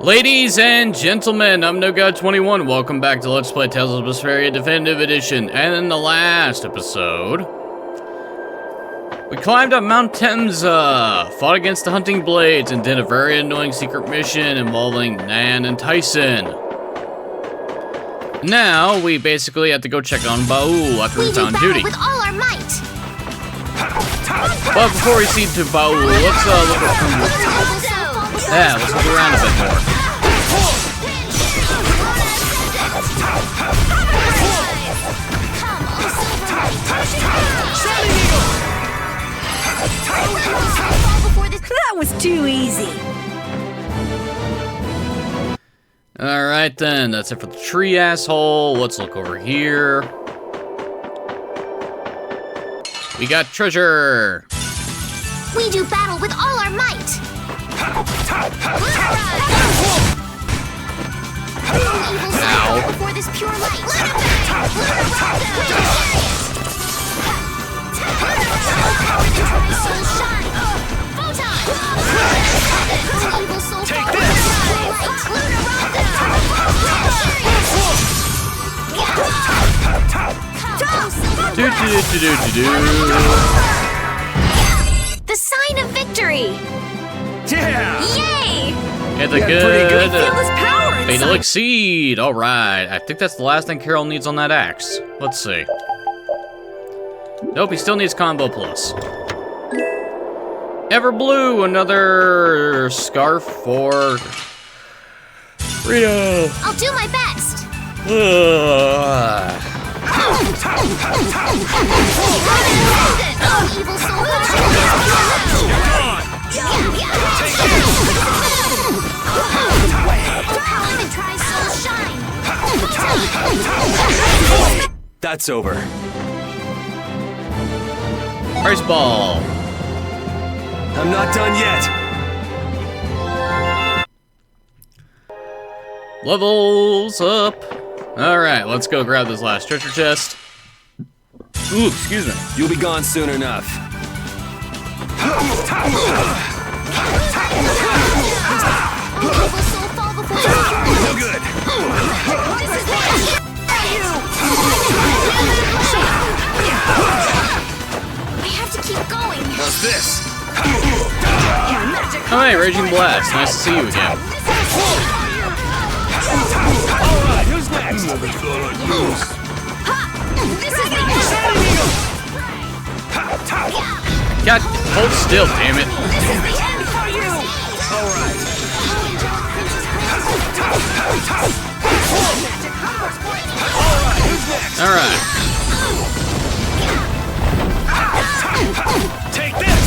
Ladies and gentlemen, I'm NoGod21. Welcome back to Let's Play Tales of Vesperia Definitive Edition. And in the last episode, we climbed up Mount Temza, fought against the Hunting Blades, and did a very annoying secret mission involving Nan and Tyson. Now, we basically have to go check on Baul after we found Judy. With all our might. But before we see to Baul, let's look let's look around a bit more. That was too easy. Alright then, that's it for the tree asshole. Let's look over here. We got treasure. We do battle with all our might. Ow. Before this pure light. Soul shine. Photon. Evil soul. Take this. The sign of victory. Yeah! Yay! It's a good Feel this power fatal exceed. Alright, I think that's the last thing Carol needs on that axe. Let's see. Nope, he still needs combo plus. Ever Blue, another scarf for Rita. I'll do my best. Evil soul. That's over. Ice ball. I'm not done yet. Levels up. Alright, let's go grab this last treasure chest. Ooh, excuse me. You'll be gone soon enough. No good. I have to keep going. How's this? Oh hey, Raging Blast. Nice to see you again. Alright, who's next? This is the God, hold still, damn it. This is the end for you. Alright. Alright, who's next? Alright. Take this!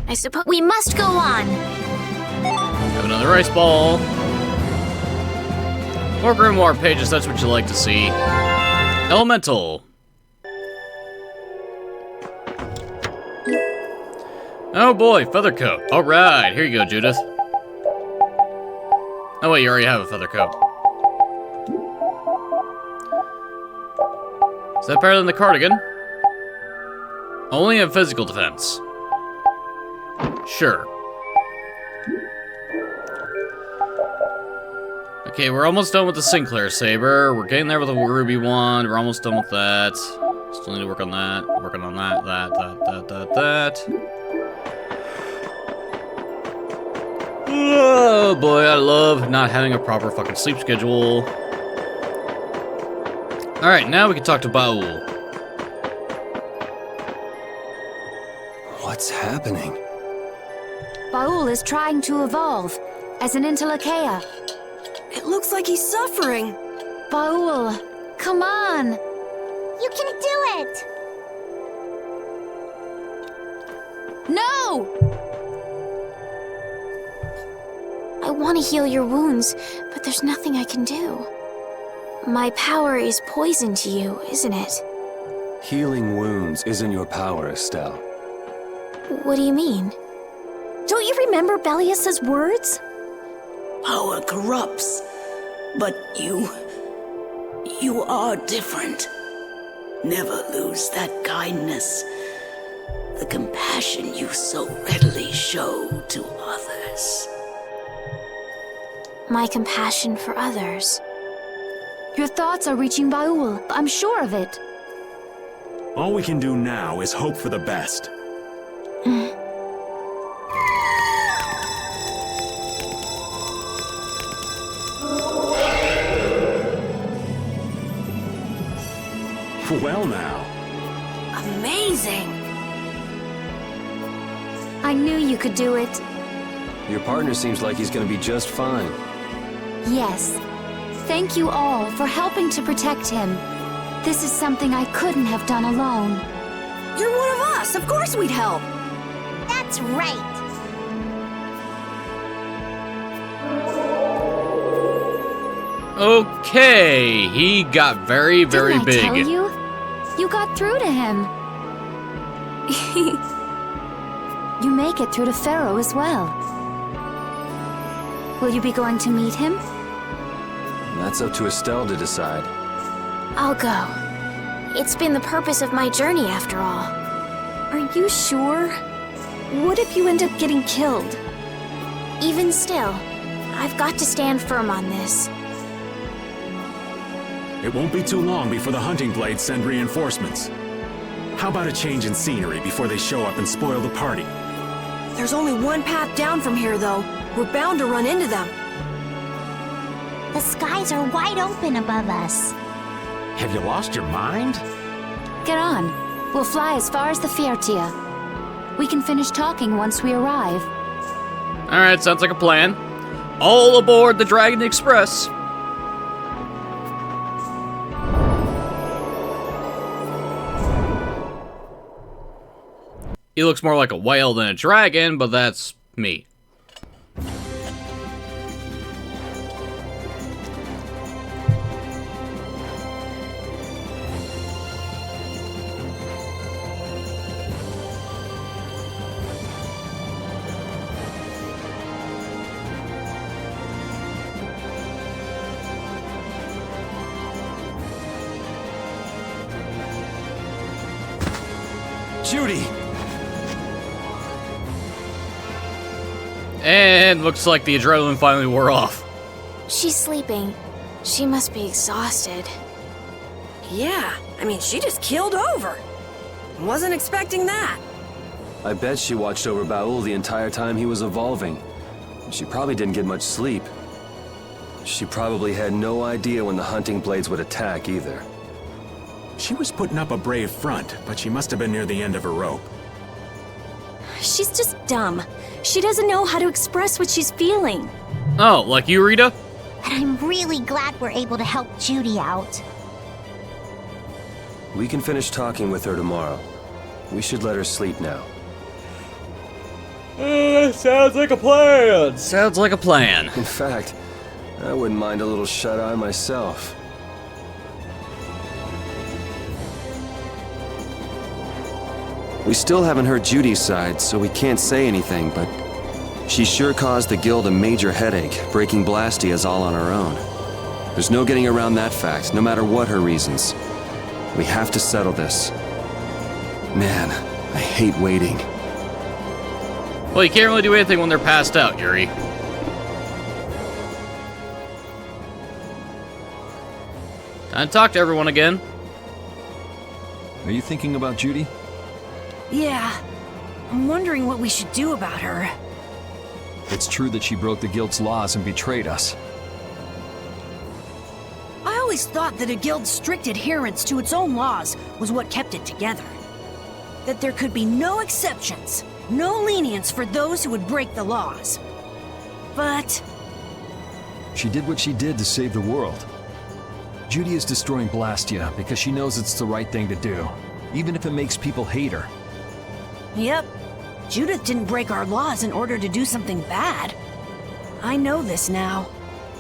I suppose we must go on. Have another ice ball. More grimoire pages, that's what you like to see. Elemental. Oh boy, feather coat. Alright, here you go, Judith. Oh wait, you already have a feather coat. Is that better than the cardigan? Only in physical defense. Sure. Okay, we're almost done with the Sinclair Saber. We're getting there with the Ruby Wand. We're almost done with that. Still need to work on that. Working on that. Oh boy, I love not having a proper fucking sleep schedule. Alright, now we can talk to Baul. What's happening? Baul is trying to evolve as an Interlakeia. It looks like he's suffering. Baul, come on! You can do it. No! I want to heal your wounds, but there's nothing I can do. My power is poison to you, isn't it? Healing wounds isn't your power, Estelle. What do you mean? Don't you remember Bellius's words? Power corrupts, but you are different. Never lose that kindness, the compassion you so readily show to others. my compassion for others. Your thoughts are reaching Baul. I'm sure of it. All we can do now is hope for the best. Well now. Amazing! I knew you could do it. Your partner seems like he's gonna be just fine. Yes. Thank you all for helping to protect him. This is something I couldn't have done alone. You're one of us! Of course we'd help! That's right. Okay, he got very, very Didn't I big. tell you? You got through to him. You make it through to Pharaoh as well. Will you be going to meet him? That's up to Estelle to decide. I'll go. It's been the purpose of my journey after all. Are you sure? What if you end up getting killed? Even still, I've got to stand firm on this. It won't be too long before the hunting blades send reinforcements. How about a change in scenery before they show up and spoil the party? There's only one path down from here, though. We're bound to run into them. The skies are wide open above us. Have you lost your mind? Get on. We'll fly as far as the Fiertia. We can finish talking once we arrive. Alright, sounds like a plan. All aboard the Dragon Express. He looks more like a whale than a dragon, but that's me. Judy! And looks like the adrenaline finally wore off. She's sleeping. She must be exhausted. Yeah, I mean, she just keeled over. Wasn't expecting that. I bet she watched over Baul the entire time he was evolving. She probably didn't get much sleep. She probably had no idea when the hunting blades would attack either. She was putting up a brave front, but she must have been near the end of her rope. She's just dumb. She doesn't know how to express what she's feeling. Oh, like you, Rita? And I'm really glad we're able to help Judy out. We can finish talking with her tomorrow. We should let her sleep now. Sounds like a plan. Sounds like a plan. In fact, I wouldn't mind a little shut-eye myself. We still haven't heard Judy's side, so we can't say anything, but she sure caused the guild a major headache, breaking Blastias all on her own. There's no getting around that fact, no matter what her reasons. We have to settle this. Man, I hate waiting. Well, you can't really do anything when they're passed out, Yuri. Time to talk to everyone again. Are you thinking about Judy? Yeah, I'm wondering what we should do about her. It's true that she broke the guild's laws and betrayed us. I always thought that a guild's strict adherence to its own laws was what kept it together. That there could be no exceptions, no lenience for those who would break the laws. But She did what she did to save the world. Judy is destroying Blastia because she knows it's the right thing to do, even if it makes people hate her. yep, Judith didn't break our laws in order to do something bad. I know this now.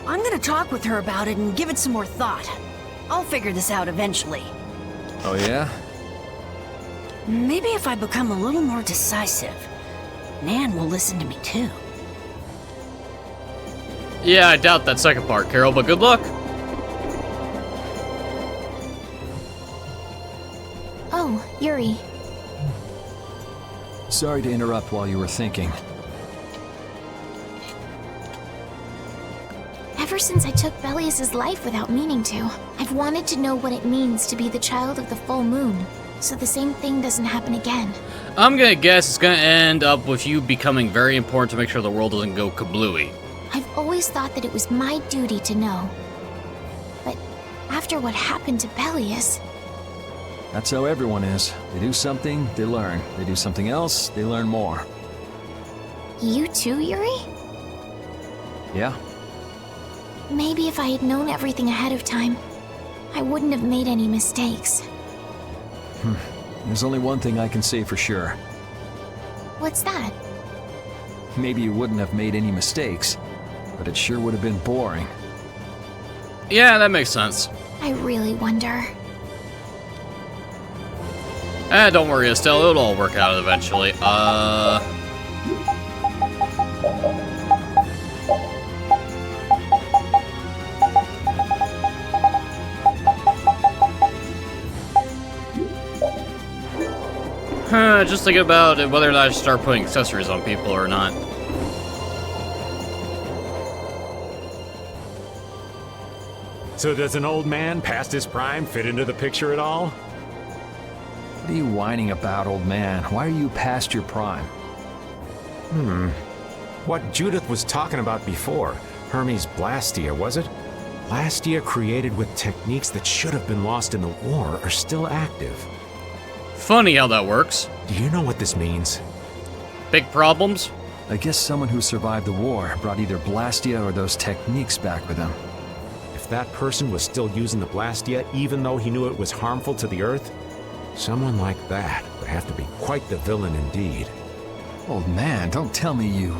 I'm gonna talk with her about it and give it some more thought. I'll figure this out eventually. Oh yeah? Maybe if I become a little more decisive, Nan will listen to me too. Yeah, I doubt that second part, Carol, but good luck. Oh, Yuri. Sorry to interrupt while you were thinking. Ever since I took Belius's life without meaning to, I've wanted to know what it means to be the child of the full moon, so the same thing doesn't happen again. I'm gonna guess it's gonna end up with you becoming very important to make sure the world doesn't go kablooey. I've always thought that it was my duty to know. But after what happened to Belius... That's how everyone is. They do something, they learn. They do something else, they learn more. You too, Yuri? Yeah. Maybe if I had known everything ahead of time, I wouldn't have made any mistakes. There's only one thing I can say for sure. What's that? Maybe you wouldn't have made any mistakes, but it sure would have been boring. Yeah, that makes sense. I really wonder. Don't worry, Estelle, it'll all work out eventually. Just think about whether or not I should start putting accessories on people or not. So does an old man past his prime fit into the picture at all? What are you whining about, old man? Why are you past your prime? What Judith was talking about before, Hermes Blastia, was it? Blastia created with techniques that should have been lost in the war are still active. Funny how that works. Do you know what this means? Big problems? I guess someone who survived the war brought either Blastia or those techniques back with him. If that person was still using the Blastia even though he knew it was harmful to the Earth, someone like that would have to be quite the villain indeed. Old man, don't tell me you...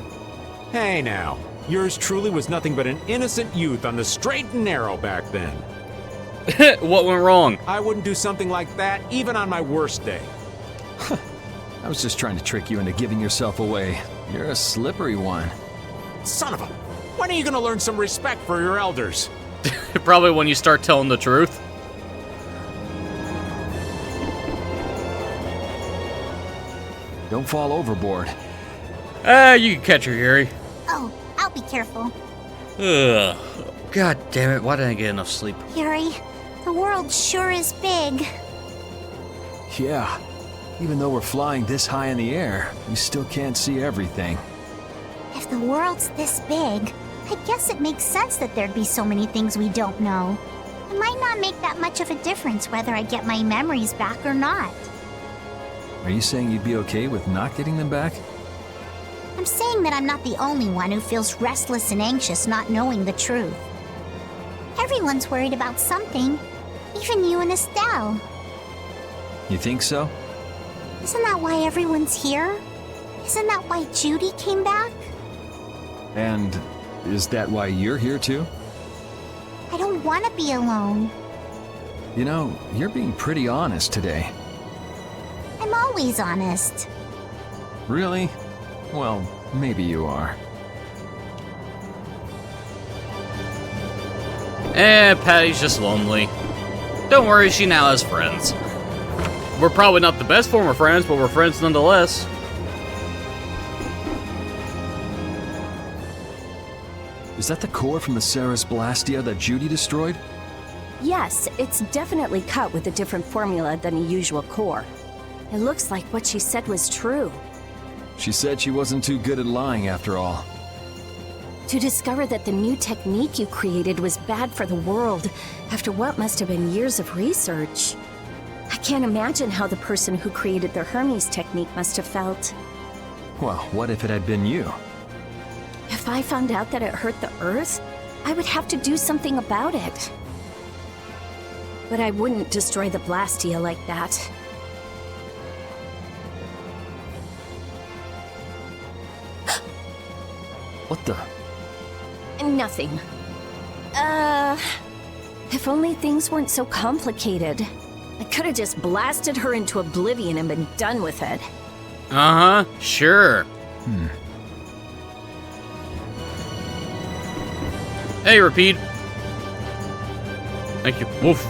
Hey now, yours truly was nothing but an innocent youth on the straight and narrow back then. What went wrong? I wouldn't do something like that even on my worst day. I was just trying to trick you into giving yourself away. You're a slippery one. Son of a... When are you gonna learn some respect for your elders? Probably when you start telling the truth. Don't fall overboard. You can catch her, Yuri. Oh, I'll be careful. Ugh. God damn it, why didn't I get enough sleep? Yuri, the world sure is big. Yeah. Even though we're flying this high in the air, we still can't see everything. If the world's this big, I guess it makes sense that there'd be so many things we don't know. It might not make that much of a difference whether I get my memories back or not. Are you saying you'd be okay with not getting them back? I'm saying that I'm not the only one who feels restless and anxious not knowing the truth. Everyone's worried about something, even you and Estelle. You think so? Isn't that why everyone's here? Isn't that why Judy came back? And is that why you're here too? I don't want to be alone. You know, you're being pretty honest today. I'm always honest. Really? Well, maybe you are. Patty's just lonely. Don't worry, she now has friends. We're probably not the best form of friends, but we're friends nonetheless. Is that the core from the Ceres Blastia that Judy destroyed? Yes, it's definitely cut with a different formula than a usual core. It looks like what she said was true. She said she wasn't too good at lying after all. To discover that the new technique you created was bad for the world, after what must have been years of research. I can't imagine how the person who created the Hermes technique must have felt. Well, what if it had been you? If I found out that it hurt the Earth, I would have to do something about it. But I wouldn't destroy the Blastia like that. What the? Nothing. If only things weren't so complicated. I could have just blasted her into oblivion and been done with it. Uh-huh, sure. Hey, Repeat. Thank you. Woof.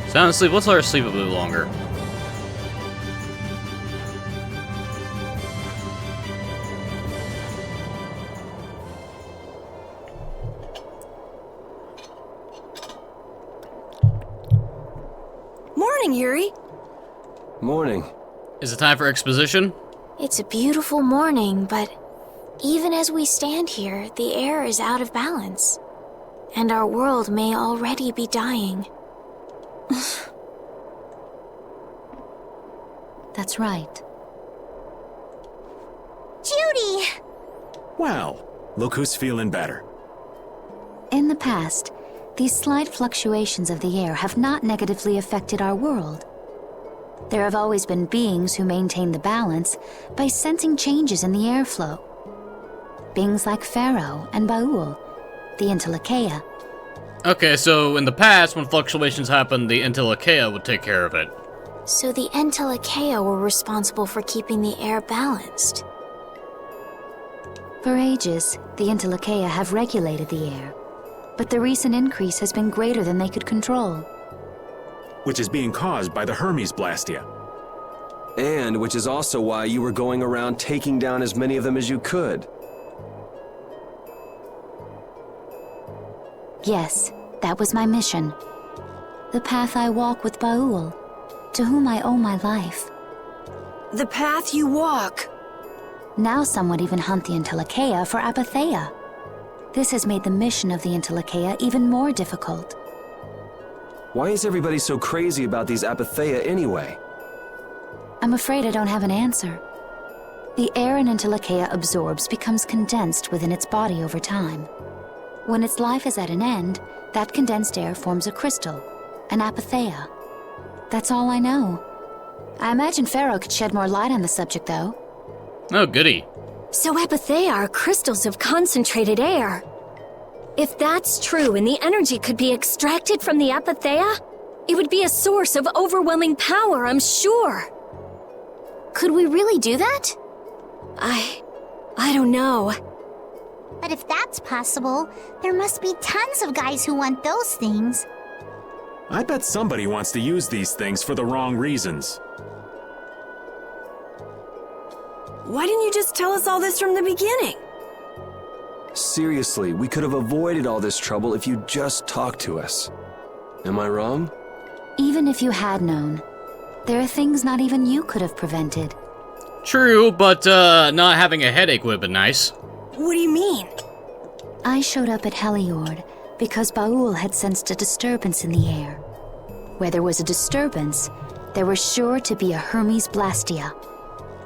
Sound asleep. Let's let her sleep a bit longer. Morning. Is it time for exposition? It's a beautiful morning, but even as we stand here, the air is out of balance. And our world may already be dying. That's right. Judy! Well, look who's feeling better. In the past, these slight fluctuations of the air have not negatively affected our world. There have always been beings who maintain the balance by sensing changes in the airflow. Beings like Pharaoh and Baul, the Intellicheia. Okay, so in the past, when fluctuations happened, the Intellicheia would take care of it. So the Intellicheia were responsible for keeping the air balanced. For ages, the Intellicheia have regulated the air, but the recent increase has been greater than they could control. Which is being caused by the Hermes Blastia. And which is also why you were going around taking down as many of them as you could. Yes, that was my mission. The path I walk with Baul, to whom I owe my life. The path you walk. Now some would even hunt the Intellicheia for Apatheia. This has made the mission of the Intellicheia even more difficult. Why is everybody so crazy about these Apatheia anyway? I'm afraid I don't have an answer. The air an Intellicheia absorbs becomes condensed within its body over time. When its life is at an end, that condensed air forms a crystal, an Apatheia. That's all I know. I imagine Pharaoh could shed more light on the subject, though. Oh, goody. So Apatheia are crystals of concentrated air. If that's true and the energy could be extracted from the Apatheia, it would be a source of overwhelming power, I'm sure. Could we really do that? I don't know. But if that's possible, there must be tons of guys who want those things. I bet somebody wants to use these things for the wrong reasons. Why didn't you just tell us all this from the beginning? Seriously, we could have avoided all this trouble if you just talked to us. Am I wrong? Even if you had known, there are things not even you could have prevented. True, but not having a headache would have been nice. What do you mean? I showed up at Heliord because Baul had sensed a disturbance in the air. Where there was a disturbance, there was sure to be a Hermes Blastia.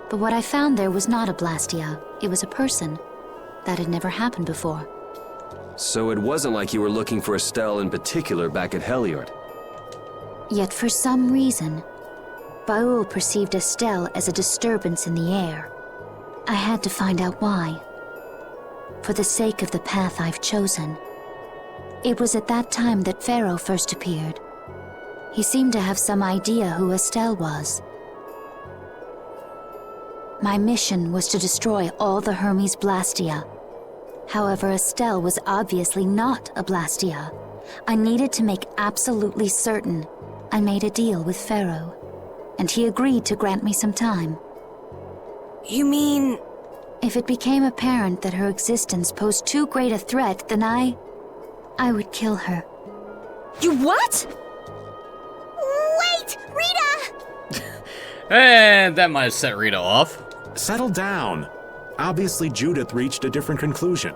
But what I found there was not a Blastia, it was a person. That had never happened before. So it wasn't like you were looking for Estelle in particular back at Heliord. Yet for some reason, Baul perceived Estelle as a disturbance in the air. I had to find out why. For the sake of the path I've chosen. It was at that time that Pharaoh first appeared. He seemed to have some idea who Estelle was. My mission was to destroy all the Hermes Blastia. However, Estelle was obviously not a Blastia. I needed to make absolutely certain. I made a deal with Pharaoh, and he agreed to grant me some time. You mean... If it became apparent that her existence posed too great a threat, then I would kill her. You what? Wait! Rita! And that might have set Rita off. Settle down. Obviously, Judith reached a different conclusion.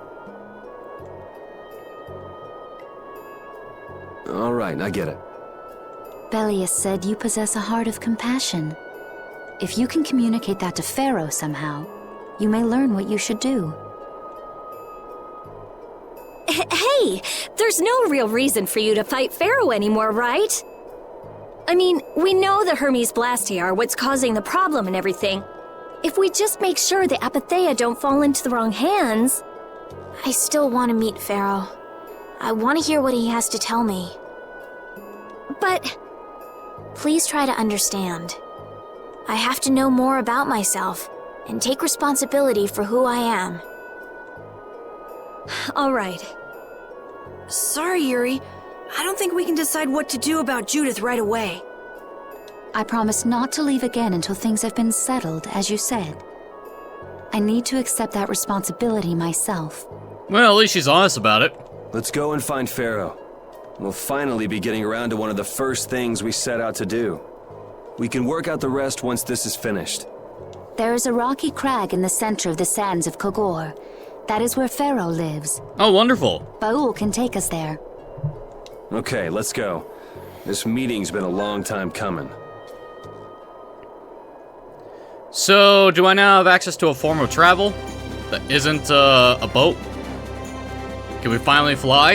All right, I get it. Belius said you possess a heart of compassion. If you can communicate that to Pharaoh somehow, you may learn what you should do. Hey, there's no real reason for you to fight Pharaoh anymore, right? I mean, we know the Hermes Blastia are what's causing the problem and everything. If we just make sure the Apatheia don't fall into the wrong hands... I still want to meet Pharaoh. I want to hear what he has to tell me. But... Please try to understand. I have to know more about myself and take responsibility for who I am. All right. Sorry, Yuri. I don't think we can decide what to do about Judith right away. I promise not to leave again until things have been settled, as you said. I need to accept that responsibility myself. Well, at least she's honest about it. Let's go and find Pharaoh. We'll finally be getting around to one of the first things we set out to do. We can work out the rest once this is finished. There is a rocky crag in the center of the sands of Kogor. That is where Pharaoh lives. Oh, wonderful. Baul can take us there. Okay, let's go. This meeting's been a long time coming. So, do I now have access to a form of travel that isn't a boat? Can we finally fly?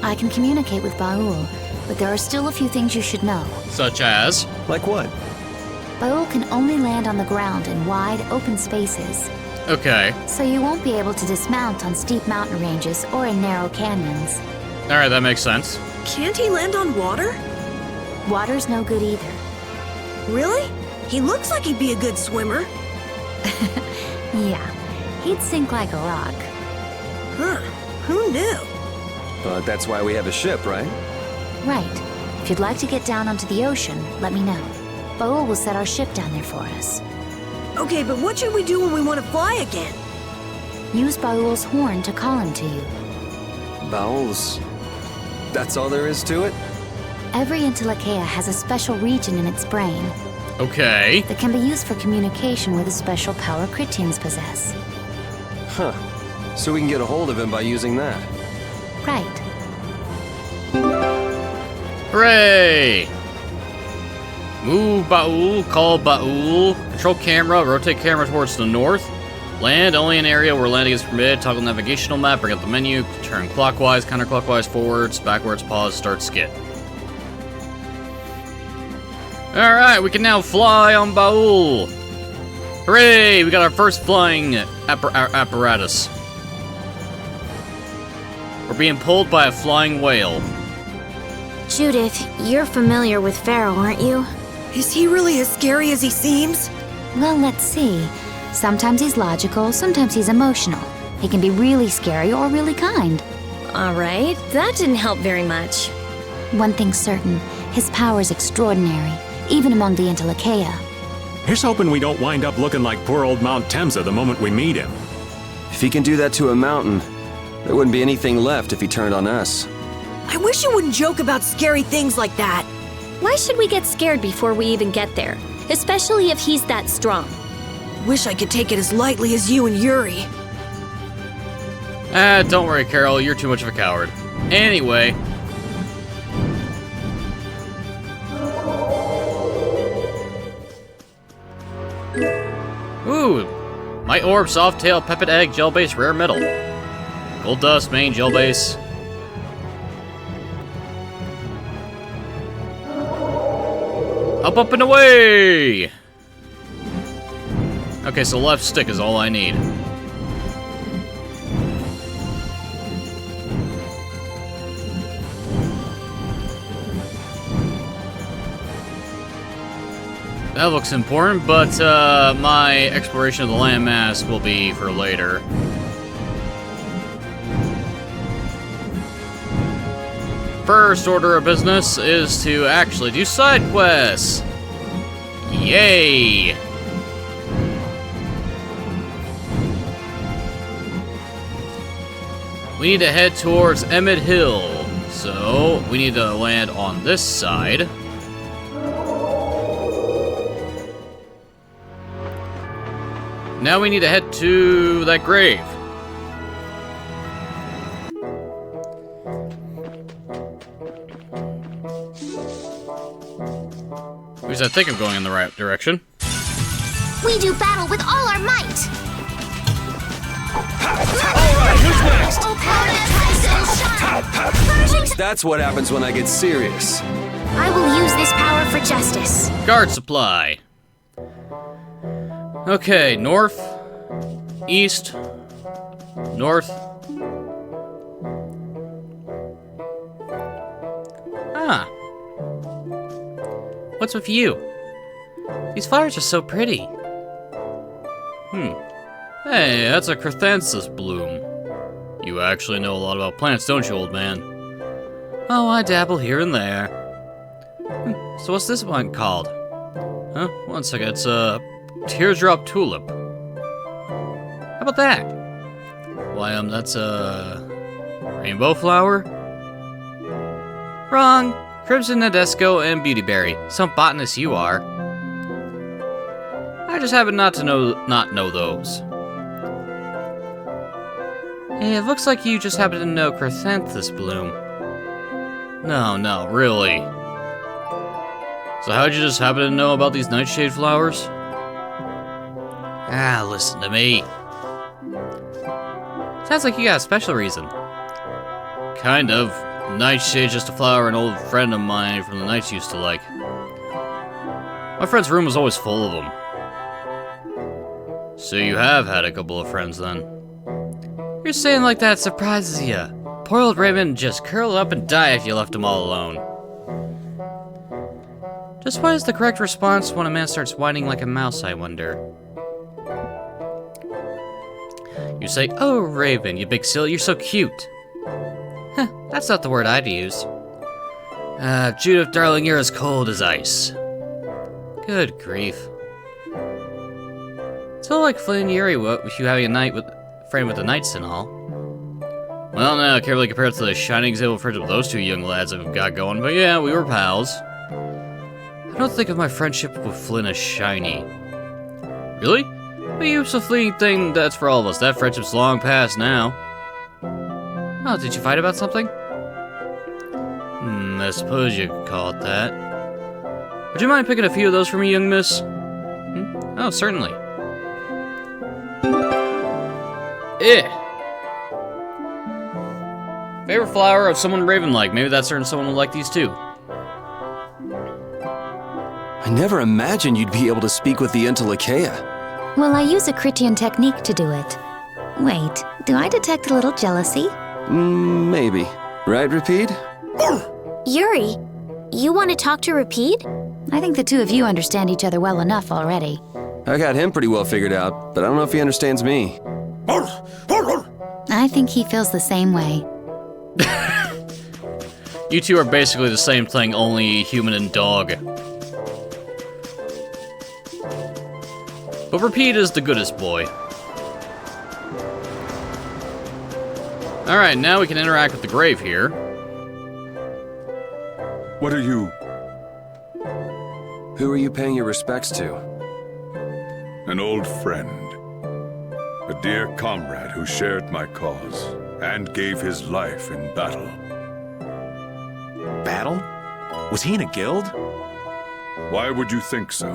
I can communicate with Baul, but there are still a few things you should know. Such as? Like what? Baul can only land on the ground in wide, open spaces. Okay. So you won't be able to dismount on steep mountain ranges or in narrow canyons. Alright, that makes sense. Can't he land on water? Water's no good either. Really? He looks like he'd be a good swimmer. Yeah, he'd sink like a rock. Huh, who knew? But that's why we have a ship, right? Right. If you'd like to get down onto the ocean, let me know. Baul will set our ship down there for us. Okay, but what should we do when we want to fly again? Use Baul's horn to call him to you. Bowels. That's all there is to it? Every Intellicheia has a special region in its brain Okay. that can be used for communication with a special power Critians possess. Huh. So we can get a hold of him by using that. Right. Hooray! Move Baul, call Baul. Control camera, rotate camera towards the north. Land only in area where landing is permitted. Toggle navigational map, bring up the menu. Turn clockwise, counterclockwise, forwards, backwards, pause, start skit. Alright, we can now fly on Baul. Hooray! We got our first flying apparatus. We're being pulled by a flying whale. Judith, you're familiar with Pharaoh, aren't you? Is he really as scary as he seems? Well, let's see. Sometimes he's logical, sometimes he's emotional. He can be really scary or really kind. Alright, that didn't help very much. One thing's certain, his power's extraordinary, even among the Intellicheia. Here's hoping we don't wind up looking like poor old Mount Temsa the moment we meet him. If he can do that to a mountain, there wouldn't be anything left if he turned on us. I wish you wouldn't joke about scary things like that. Why should we get scared before we even get there? Especially if he's that strong. Wish I could take it as lightly as you and Yuri. Don't worry, Carol, you're too much of a coward. Anyway. Ooh, Might Orb, Soft Tail, Pepid Egg, Gel Base, Rare Metal. Gold Dust, Main, Gel Base. Up, and away! Okay, so left stick is all I need. That looks important, but my exploration of the landmass will be for later. First order of business is to actually do side quests. Yay! We need to head towards Emmett Hill, so we need to land on this side. Now we need to head to that grave. At least I think I'm going in the right direction. We do battle with all our might! Alright, who's next? Opponent That's what happens when I get serious. I will use this power for justice. Guard supply. Okay, north, east, north. Ah. What's with you? These flowers are so pretty. Hey, that's a Chrysanthes bloom. You actually know a lot about plants, don't you, old man? Oh, I dabble here and there. So what's this one called? Huh? One second, it's a teardrop tulip. How about that? Why, that's a rainbow flower? Wrong. Crimson Nadesco and Beautyberry. Some botanist you are. I just happen not know those. Hey, it looks like you just happen to know Chrysanthus Bloom. No, really. So how'd you just happen to know about these nightshade flowers? Ah, listen to me. Sounds like you got a special reason. Kind of. Nightshade's just a flower an old friend of mine from the nights used to like. My friend's room was always full of them. So you have had a couple of friends then. You're saying like that surprises you. Poor old Raven would just curl up and die if you left him all alone. Just what is the correct response when a man starts whining like a mouse, I wonder? You say, "Oh, Raven, you big silly, you're so cute." Huh, that's not the word I'd use. Judith, darling, you're as cold as ice. Good grief. It's all like Flynn and Yuri with you having a night with friend with the knights and all. Well, now, carefully compared to the shining example of friendship those two young lads have got going, but yeah, we were pals. I don't think of my friendship with Flynn as shiny. Really? But you, a fleeting thing that's for all of us. That friendship's long past now. Oh, did you fight about something? I suppose you could call it that. Would you mind picking a few of those for me, young miss? Oh, certainly. Favorite flower of someone Raven-like. Maybe that certain someone would like these too. I never imagined you'd be able to speak with the Entelecheia. Well, I use a Critian technique to do it. Wait, do I detect a little jealousy? Maybe. Right, Rapide? Yuri, you want to talk to Rapide? I think the two of you understand each other well enough already. I got him pretty well figured out, but I don't know if he understands me. I think he feels the same way. You two are basically the same thing, only human and dog. But Rapide is the goodest boy. Alright, now we can interact with the grave here. What are you? Who are you paying your respects to? An old friend. A dear comrade who shared my cause and gave his life in battle. Battle? Was he in a guild? Why would you think so?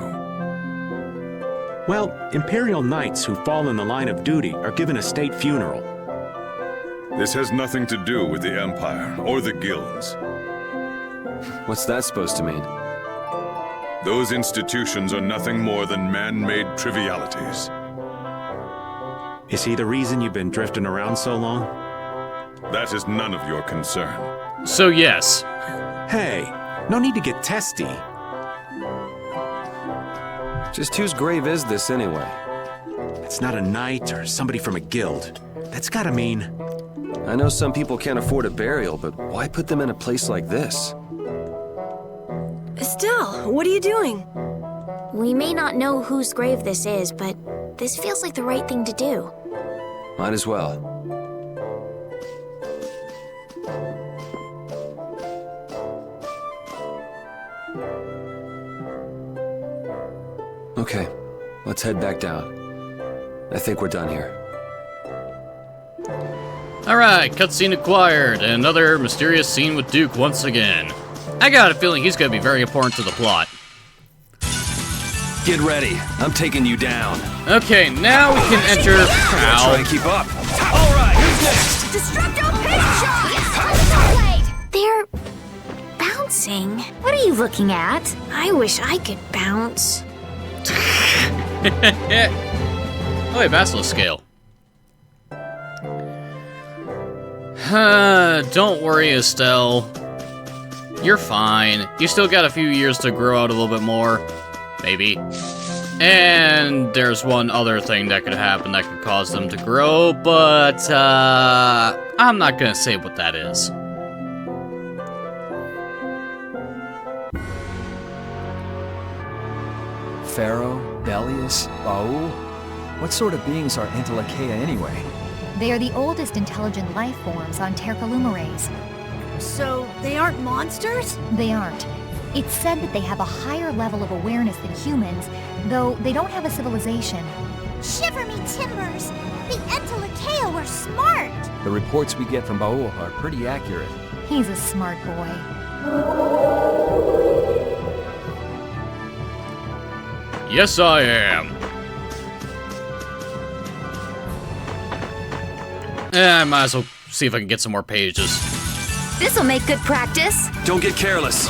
Well, Imperial Knights who fall in the line of duty are given a state funeral. This has nothing to do with the Empire or the guilds. What's that supposed to mean? Those institutions are nothing more than man-made trivialities. Is he the reason you've been drifting around so long? That is none of your concern. So yes. Hey, no need to get testy. Just whose grave is this anyway? It's not a knight or somebody from a guild. That's gotta mean... I know some people can't afford a burial, but why put them in a place like this? Estelle, what are you doing? We may not know whose grave this is, but this feels like the right thing to do. Might as well. Okay, let's head back down. I think we're done here. Alright, cutscene acquired. Another mysterious scene with Duke once again. I got a feeling he's gonna be very important to the plot. Get ready. I'm taking you down. Okay, now we can enter... Try and keep up. All right, who's next? Destructo Pincha! They're bouncing. What are you looking at? I wish I could bounce. Oh, wait, Basilisk Scale. Don't worry, Estelle. You're fine. You still got a few years to grow out a little bit more. Maybe. And there's one other thing that could happen that could cause them to grow, but, I'm not gonna say what that is. Pharaoh, Delius, Baul? What sort of beings are Entelecheia anyway? They are the oldest intelligent life forms on Tercalumares. So, they aren't monsters? They aren't. It's said that they have a higher level of awareness than humans, though they don't have a civilization. Shiver me timbers! The Entelekeo were smart! The reports we get from Baul are pretty accurate. He's a smart boy. Yes, I am. I might as well see if I can get some more pages. This'll make good practice. Don't get careless.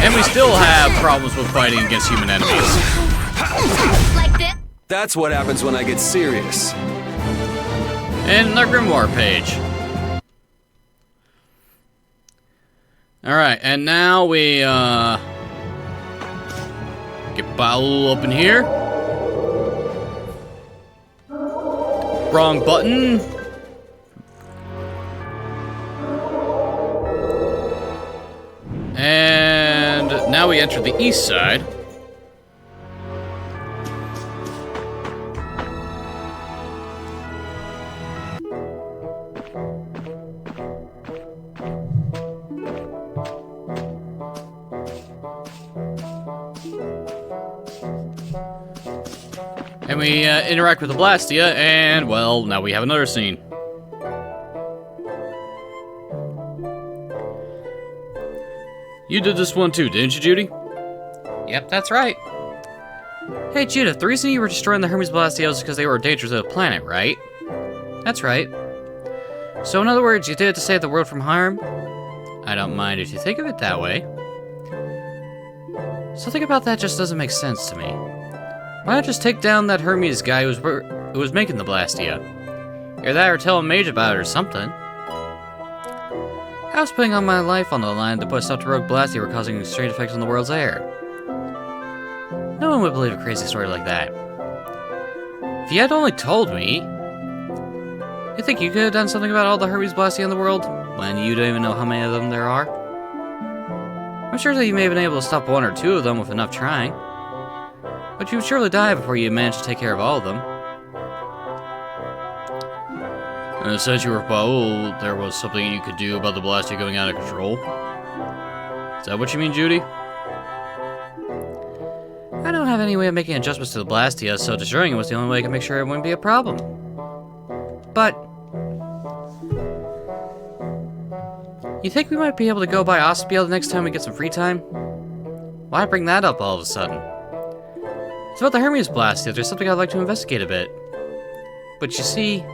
And we still have problems with fighting against human enemies. Like this? That's what happens when I get serious. And our grimoire page. Alright, and now we, get Baul up in here. Wrong button. And now we enter the east side. And we interact with the Blastia, and, well, now we have another scene. You did this one too, didn't you, Judy? Yep, that's right. Hey, Judith, the reason you were destroying the Hermes Blastia was because they were a danger to the planet, right? That's right. So, in other words, you did it to save the world from harm? I don't mind if you think of it that way. Something about that just doesn't make sense to me. Why not just take down that Hermes guy who was making the Blastia? Either that or tell a mage about it or something. I was putting all my life on the line to put a stop to rogue Blastia were causing strange effects on the world's air. No one would believe a crazy story like that. If you had only told me... You think you could have done something about all the Hermes Blastia in the world, when you don't even know how many of them there are? I'm sure that you may have been able to stop one or two of them with enough trying. But you would surely die before you managed to take care of all of them. And since you were Baul, there was something you could do about the Blastia going out of control. Is that what you mean, Judy? I don't have any way of making adjustments to the Blastia, so destroying it was the only way I could make sure it wouldn't be a problem. But... you think we might be able to go by Ospiel the next time we get some free time? Why bring that up all of a sudden? It's about the Hermes Blastia. There's something I'd like to investigate a bit. But you see...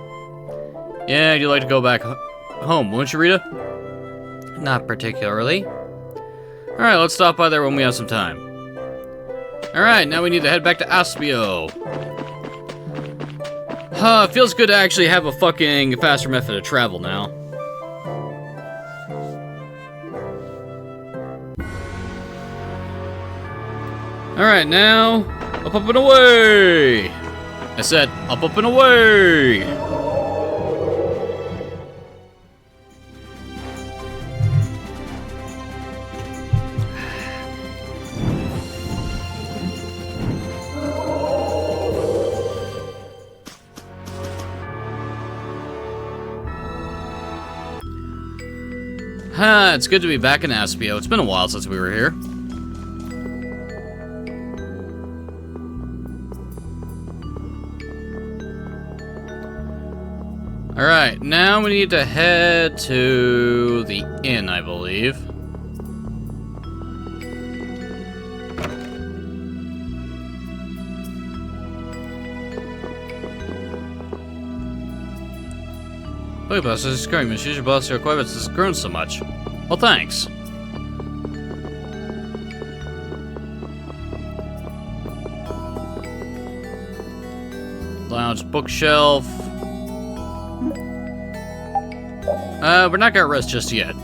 yeah, you'd like to go back home, wouldn't you, Rita? Not particularly. Alright, let's stop by there when we have some time. Alright, now we need to head back to Aspio. It feels good to actually have a fucking faster method of travel now. Alright, now, up and away! I said, up and away! It's good to be back in Aspio. It's been a while since we were here. Alright, now we need to head to the inn, I believe. Wait, boss, this is growing. Your boss, your equipment has grown so much. Well, thanks. Lounge bookshelf. We're not gonna rest just yet.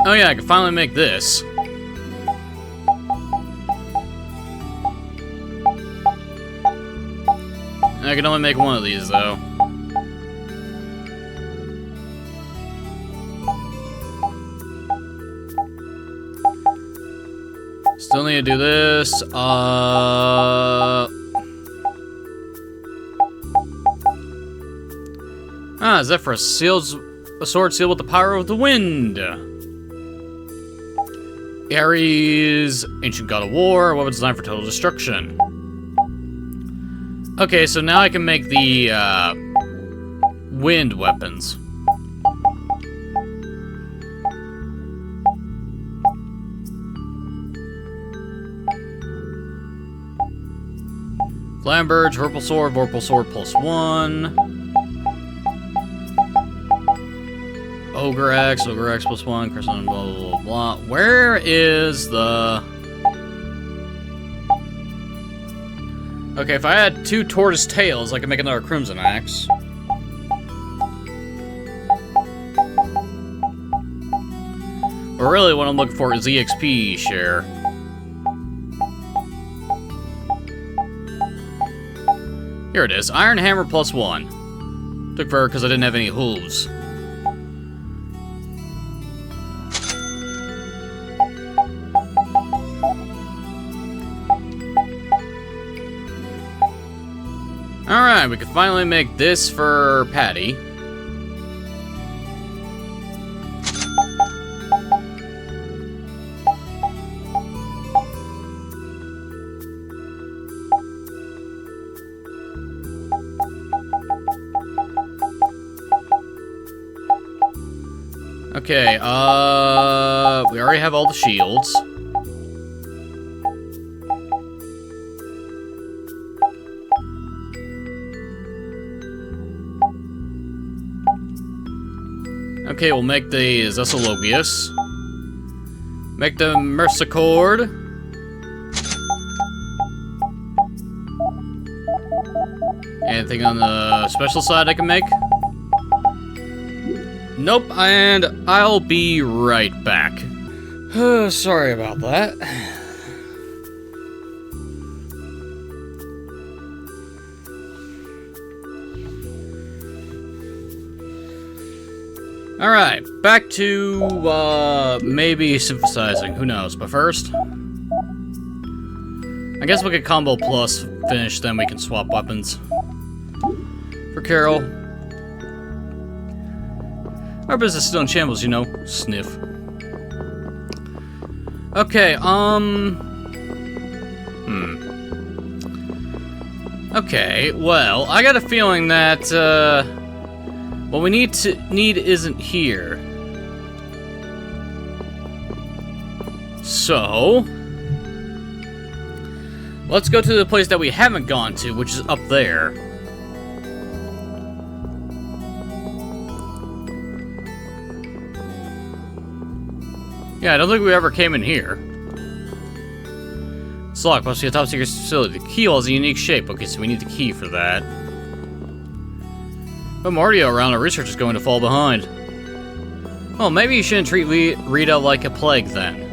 Oh yeah, I can finally make this. I can only make one of these, though. need to do this. Is that for a sword sealed with the power of the wind? Ares, ancient god of war, weapon designed for total destruction. Okay, so now I can make the wind weapons. Flamberge, Vorpal Sword +1. Ogre X +1, Crescent, blah, blah, blah, blah. Where is the... Okay, if I had 2 tortoise tails, I could make another Crimson Axe. But really what I'm looking for is EXP share. Here it is, Iron Hammer +1. Took forever because I didn't have any hooves. Alright, we can finally make this for Patty. Okay, we already have all the shields. Okay, we'll make the Zesologius. Make the Mercicord. Anything on the special side I can make? Nope, and I'll be right back. Sorry about that. Alright, back to, maybe synthesizing, who knows, but first... I guess we could combo plus finish, then we can swap weapons. For Carol. Our business is still in shambles, you know. Sniff. Okay, Okay, well, I got a feeling that, what we need isn't here. So... let's go to the place that we haven't gone to, which is up there. Yeah, I don't think we ever came in here. It's locked, must be a top secret facility. The keyhole has a unique shape. Okay, so we need the key for that. But Mardio around, our research is going to fall behind. Well, maybe you shouldn't treat Rita like a plague then.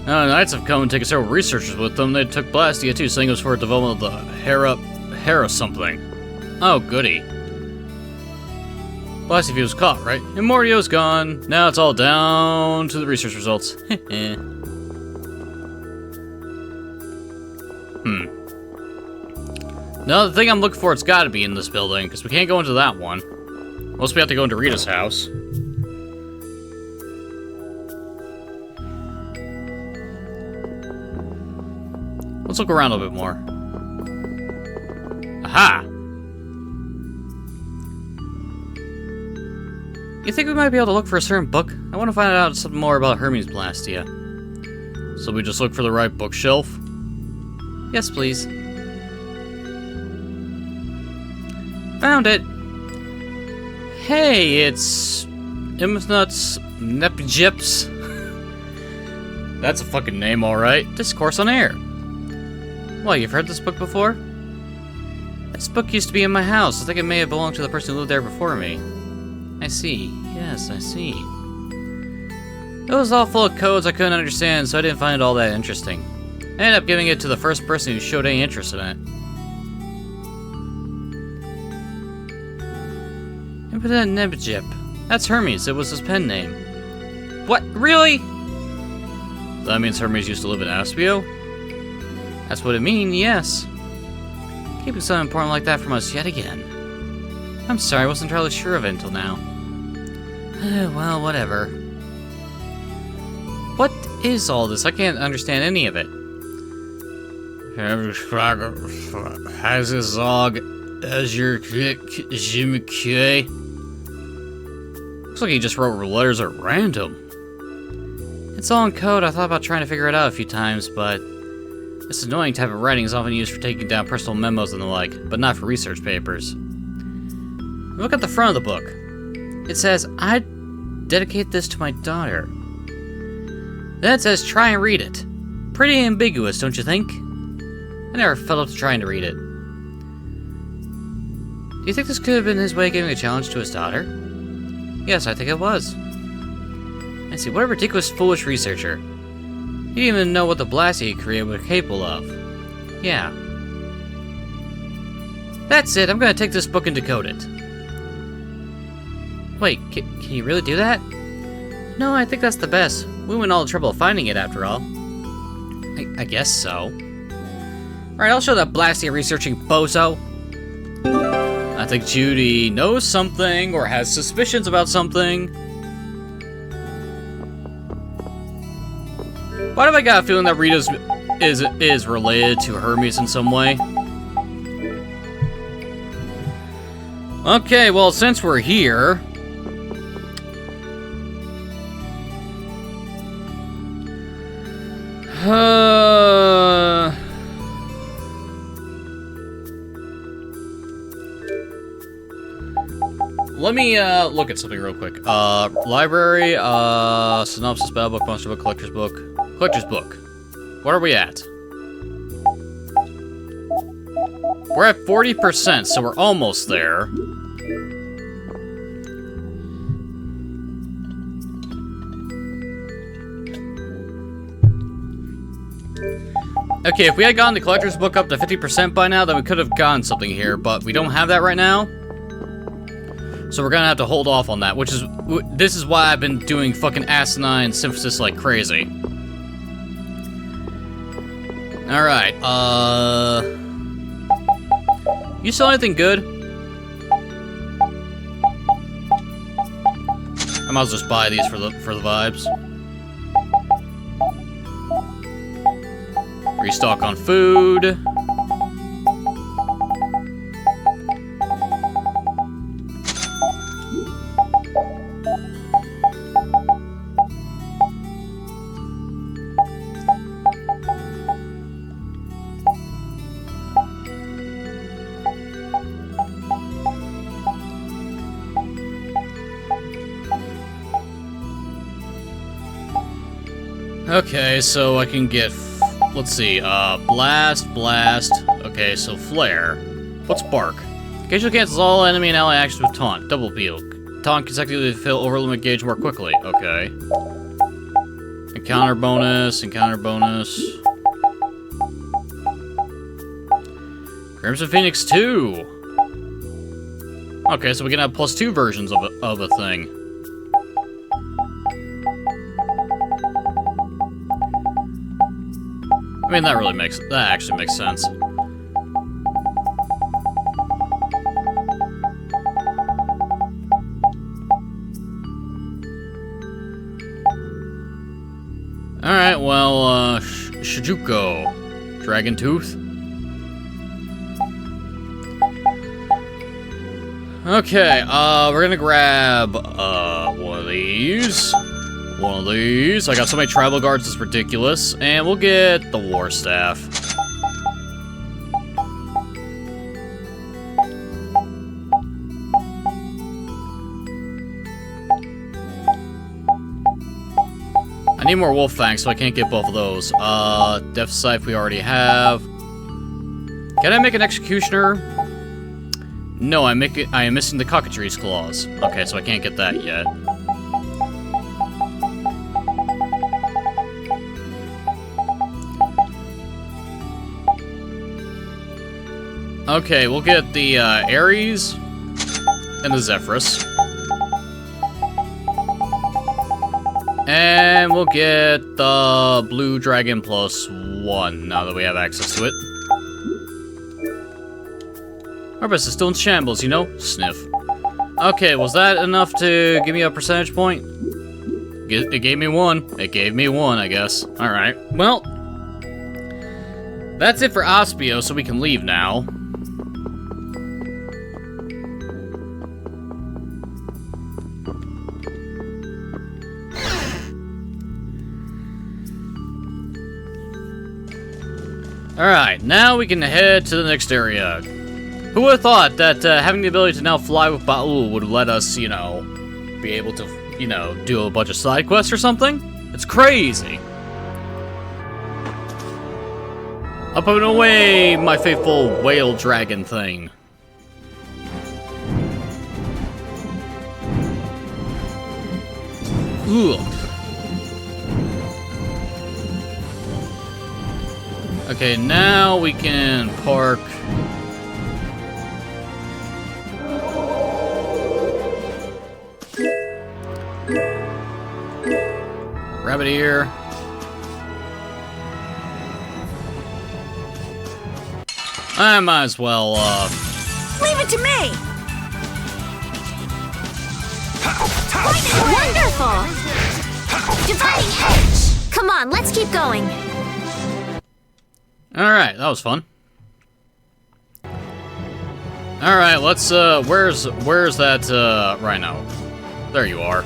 Knights have come and taken several researchers with them. They took Blastia too, saying it was for the development of the Hera something. Oh, goody. Blastia was caught, right? And Mordio's gone. Now it's all down to the research results. Now, the thing I'm looking for, it's gotta be in this building, because we can't go into that one. Unless we have to go into Rita's house. Let's look around a little bit more. Aha! You think we might be able to look for a certain book? I want to find out something more about Hermes Blastia. So we just look for the right bookshelf? Yes, please. Found it! Hey, it's... Imnuts Nepjips. That's a fucking name, alright. Discourse on Air. Well, you've heard this book before? This book used to be in my house. I think it may have belonged to the person who lived there before me. I see. Yes, I see. It was all full of codes I couldn't understand, so I didn't find it all that interesting. I ended up giving it to the first person who showed any interest in it. Impotent Nebjip. That's Hermes. It was his pen name. What? Really? That means Hermes used to live in Aspio? That's what it means, yes. Keeping something important like that from us yet again. I'm sorry, I wasn't entirely sure of it until now. Well, whatever. What is all this? I can't understand any of it. Has a zog as your Jimmy. Looks like he just wrote letters at random. It's all in code. I thought about trying to figure it out a few times, but this annoying type of writing is often used for taking down personal memos and the like, but not for research papers. Look at the front of the book. It says, I dedicate this to my daughter. Then it says, try and read it. Pretty ambiguous, don't you think? I never felt up to trying to read it. Do you think this could have been his way of giving a challenge to his daughter? Yes, I think it was. I see, what a ridiculous, foolish researcher. He didn't even know what the blast he created was capable of. Yeah. That's it, I'm gonna take this book and decode it. Wait, can you really do that? No, I think that's the best. We went all the trouble of finding it, after all. I guess so. Alright, I'll show that blasty researching bozo. I think Judy knows something, or has suspicions about something. Why do I got a feeling that Rita is related to Hermes in some way? Okay, well, since we're here... Let me look at something real quick. Library, synopsis, battle book, monster book, collector's book. Collector's book. What are we at? We're at 40%, so we're almost there. Okay, if we had gotten the collector's book up to 50% by now, then we could have gotten something here, but we don't have that right now. So we're gonna have to hold off on that, which is... This is why I've been doing fucking asinine synthesis like crazy. Alright, you sell anything good? I might as well just buy these for the vibes. Restock on food. Okay, so I can get, let's see, blast. Okay, so flare. What's bark? Occasionally cancels all enemy and ally actions with taunt. Double peel. Taunt consecutively to fill overlimit gauge more quickly. Okay. Encounter bonus. Crimson Phoenix 2. Okay, so we can have +2 versions of a thing. I mean, that actually makes sense. Alright, well, Shijuko. Dragon Tooth. Okay, we're gonna grab, one of these. I got so many tribal guards, it's ridiculous. And we'll get the war staff. I need more wolf fangs, so I can't get both of those. Death Scythe we already have. Can I make an executioner? No, I am missing the cockatrice claws. Okay, so I can't get that yet. Okay, we'll get the Ares and the Zephyrus. And we'll get the blue dragon +1 now that we have access to it. Our best is still in shambles, you know? Sniff. Okay, was that enough to give me a percentage point? It gave me 1. It gave me 1, I guess. Alright, well. That's it for Aspio, so we can leave now. Alright, now we can head to the next area. Who would have thought that having the ability to now fly with Ba'ul would let us, you know, be able to, you know, do a bunch of side quests or something? It's crazy! Up and away, my faithful whale dragon thing. Ugh. Okay, now we can park. Rabbit ear. I might as well, Leave it to me! Wonderful! Dividing edge! Come on, let's keep going. Alright, that was fun. Alright, let's, where's that, rhino? There you are.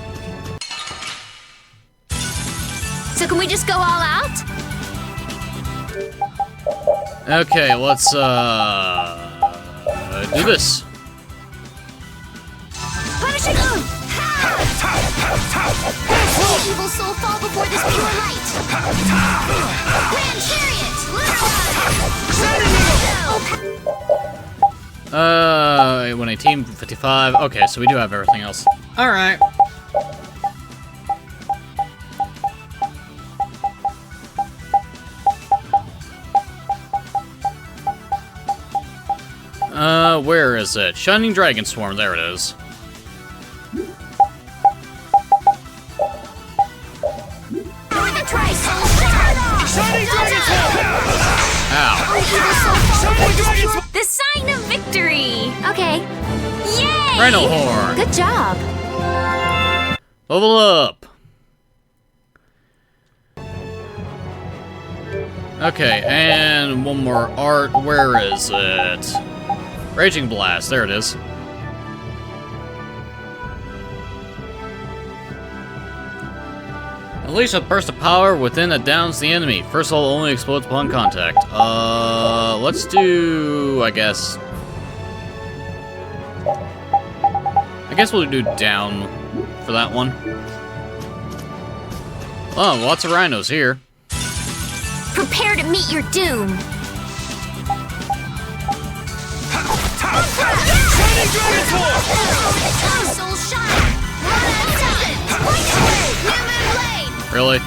So can we just go all out? Okay, let's, do this. Punishing them! The evil soul fall before this pure light! Grand chariot! When a team 55. Okay, so we do have everything else. Alright. Where is it? Shining Dragon Swarm, there it is. Ow. The sign of victory! Okay. Yay! Rhino Horn! Good job! Level up! Okay, and one more art. Where is it? Raging Blast, there it is. Unleash a burst of power within that downs the enemy. First of all, only explodes upon contact. Let's do, I guess we'll do down for that one. Oh, lots of rhinos here. Prepare to meet your doom. Really?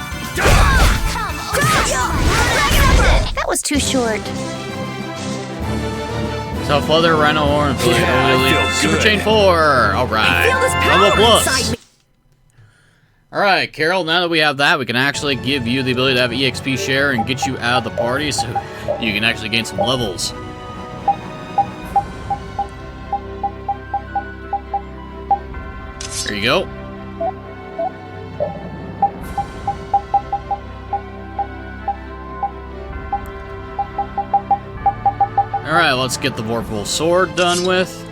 That was too short. Tough leather, rhino horn, Super Chain 4. Alright. Level plus. Alright, Carol, now that we have that, we can actually give you the ability to have EXP share and get you out of the party so you can actually gain some levels. There you go. Alright, let's get the Vorpal Sword done with.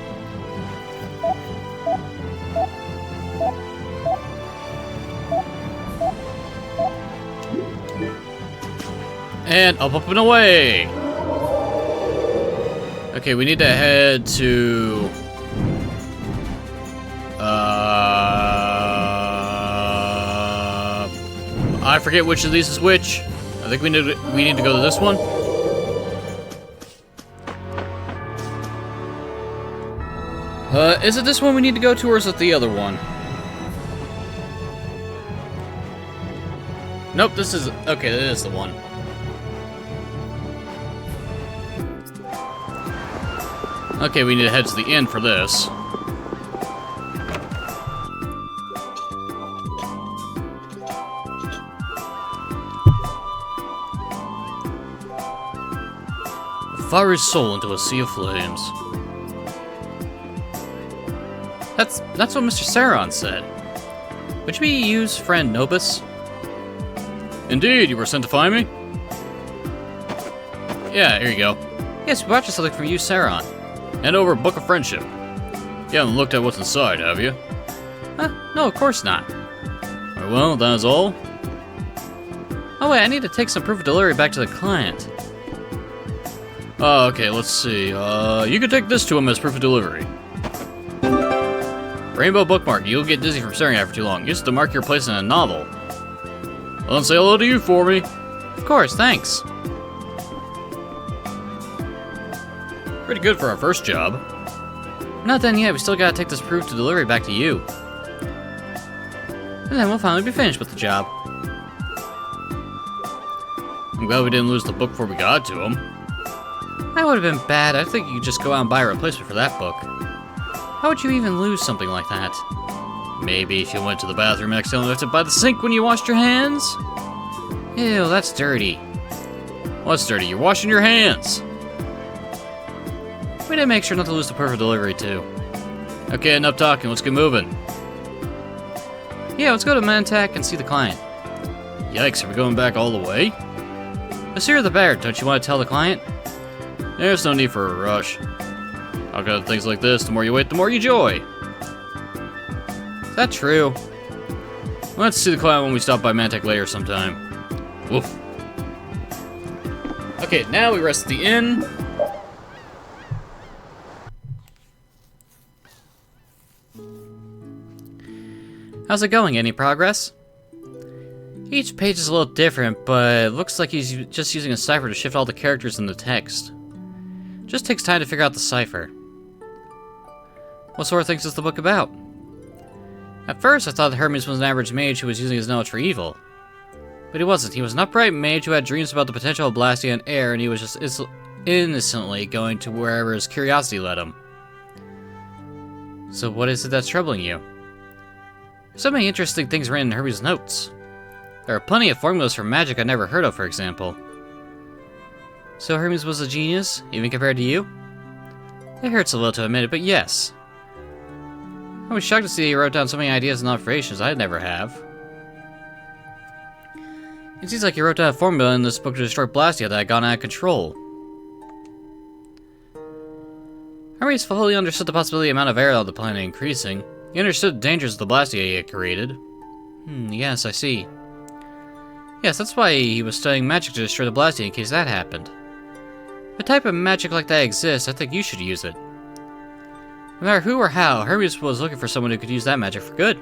And up and away! Okay, we need to head to... I forget which of these is which. I think we need to go to this one. Is it this one we need to go to, or is it the other one? Nope, this is... Okay, that is the one. Okay, we need to head to the inn for this. fire his soul into a sea of flames. That's what Mr. Saron said. Would you be Yu's friend Nobis? Indeed, you were sent to find me? Yeah, here you go. Yes, we brought you something from Yu Saron. Hand over a book of friendship. You haven't looked at what's inside, have you? No, of course not. Very well, that is all. Oh wait, I need to take some proof of delivery back to the client. Okay, let's see. You can take this to him as proof of delivery. Rainbow bookmark. You'll get dizzy from staring at it for too long. Use it to mark your place in a novel. Well, say hello to you for me. Of course, thanks. Pretty good for our first job. Not done yet. We still gotta take this proof to delivery back to you. And then we'll finally be finished with the job. I'm glad we didn't lose the book before we got to him. That would have been bad. I think you could just go out and buy a replacement for that book. How would you even lose something like that? Maybe if you went to the bathroom and accidentally left it by the sink when you washed your hands? Ew, that's dirty. What's dirty? You're washing your hands. We did make sure not to lose the proof of delivery too. Okay, enough talking. Let's get moving. Yeah, let's go to Mantak and see the client. Yikes, are we going back all the way? The sooner the better, don't you want to tell the client? There's no need for a rush. Talk about things like this, the more you wait, the more you joy. Is that true? Let's see the client when we stop by Mantak later sometime. Woof. Okay, now we rest at the inn. How's it going? Any progress? Each page is a little different, but it looks like he's just using a cipher to shift all the characters in the text. Just takes time to figure out the cipher. What sort of things is the book about? At first, I thought that Hermes was an average mage who was using his knowledge for evil. But he wasn't. He was an upright mage who had dreams about the potential of Blastia and air, and he was just innocently going to wherever his curiosity led him. So what is it that's troubling you? So many interesting things written in Hermes' notes. There are plenty of formulas for magic I never heard of, for example. So Hermes was a genius, even compared to you? It hurts a little to admit it, but yes. I was shocked to see he wrote down so many ideas and observations I'd never have. It seems like he wrote down a formula in this book to destroy Blastia that had gone out of control. Hermes fully understood the possibility of the amount of air on the planet increasing. He understood the dangers of the Blastia he had created. Yes, I see. Yes, that's why he was studying magic to destroy the Blastia in case that happened. If a type of magic like that exists, I think you should use it. No matter who or how, Hermes was looking for someone who could use that magic for good.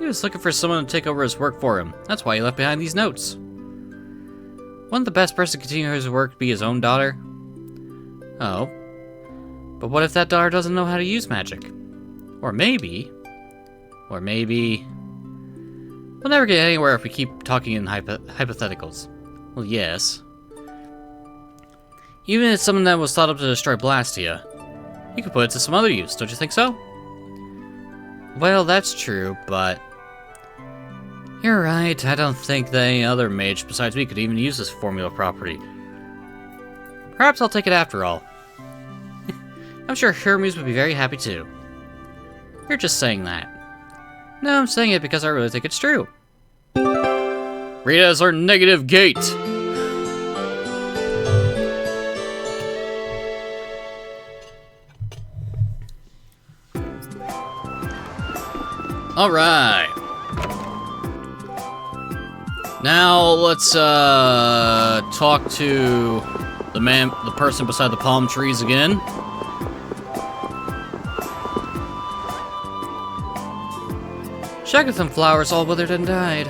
He was looking for someone to take over his work for him. That's why he left behind these notes. Wouldn't the best person to continue his work be his own daughter? Oh. But what if that daughter doesn't know how to use magic? Or maybe... We'll never get anywhere if we keep talking in hypotheticals. Well, yes. Even if it's something that was thought up to destroy Blastia, you could put it to some other use, don't you think so? Well, that's true, but... You're right, I don't think that any other mage besides me could even use this formula property. Perhaps I'll take it after all. I'm sure Hermes would be very happy too. You're just saying that. No, I'm saying it because I really think it's true. Read it as our negative gate. Alright. Now let's talk to the person beside the palm trees again. Shagatham flowers all withered and died.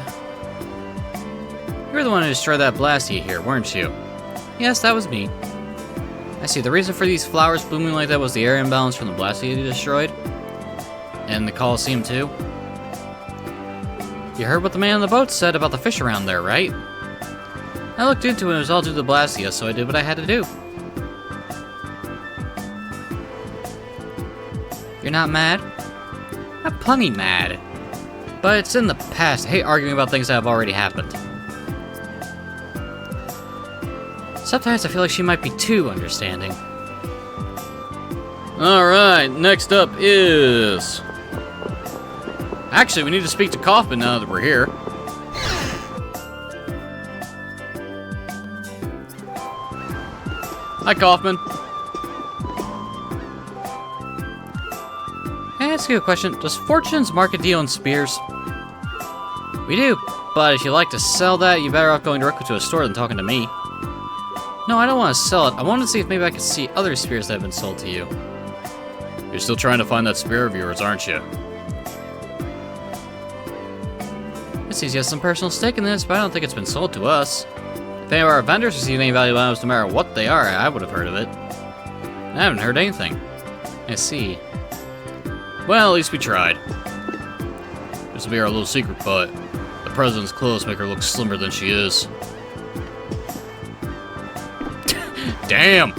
You were the one who destroyed that Blastia here, weren't you? Yes, that was me. I see, the reason for these flowers blooming like that was the air imbalance from the Blastia you destroyed. And the Colosseum too. You heard what the man on the boat said about the fish around there, right? I looked into it, it was all due to the Blastia, so I did what I had to do. You're not mad? I'm plenty mad. But it's in the past. I hate arguing about things that have already happened. Sometimes I feel like she might be too understanding. Alright, next up is... Actually, we need to speak to Kaufman now that we're here. Hi, Kaufman. Can I ask you a question? Does Fortune's Market deal in spears? We do, but if you like to sell that, you're better off going directly to a store than talking to me. No, I don't want to sell it. I wanted to see if maybe I could see other spears that have been sold to you. You're still trying to find that spear of yours, aren't you? It seems you have some personal stake in this, but I don't think it's been sold to us. If any of our vendors receive any valuable items, no matter what they are, I would have heard of it. I haven't heard anything. I see. Well, at least we tried. This will be our little secret, but the president's clothes make her look slimmer than she is. Damn!